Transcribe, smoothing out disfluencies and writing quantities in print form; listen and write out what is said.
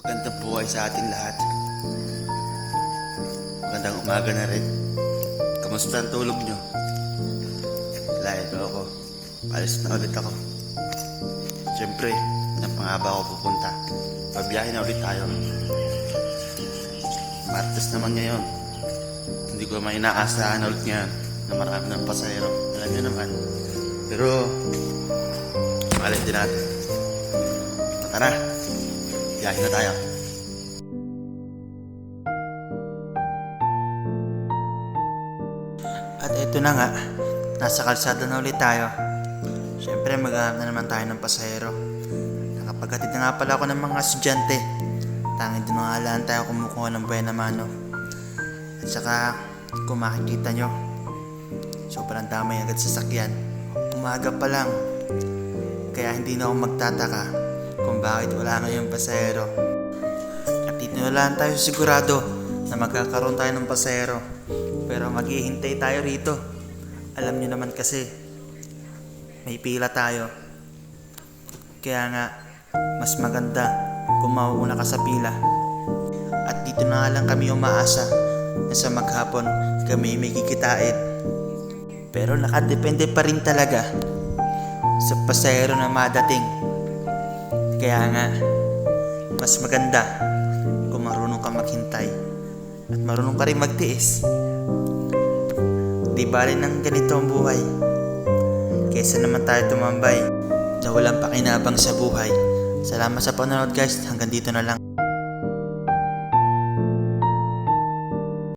Magandang buhay sa ating lahat. Magandang umaga na rin. Kamusta ang tulog nyo? Ito ako. Alis na ulit ako. Siyempre, napangaba ako pupunta. Pabiyahe na ulit tayo. Martes naman ngayon. Hindi ko may inaasahan ulit ngayon na marami ng pasahero. Alam nyo naman. Pero, malay din natin. Tara! Biyahe na tayo. At ito na nga, nasa kalsada na ulit tayo. Siyempre maghahanap na naman tayo ng pasahero. Nakapaghatid na nga pala ako ng mga estudyante. Tanging doon nga lang tayo kumukuha ng buhay na mano. At saka, kung makikita nyo, sobrang damay agad sasakyan. Umaga pa lang. Kaya hindi na ako magtataka kung bakit wala ngayong pasahero. At dito na lang tayo sigurado na magkakaroon tayo ng pasahero. Pero maghihintay tayo rito. Alam nyo naman kasi, may pila tayo. Kaya nga, mas maganda kung mauuna ka sa pila. At dito na lang kami umaasa na sa maghapon kami may kikitain. Pero nakadepende pa rin talaga sa pasahero na madating. Kaya nga, mas maganda kung marunong ka maghintay at marunong ka rin magtiis. Di bali ng ganito ang buhay, kaysa naman tayo tumambay na walang pakinabang sa buhay. Salamat sa panonood guys, hanggang dito na lang.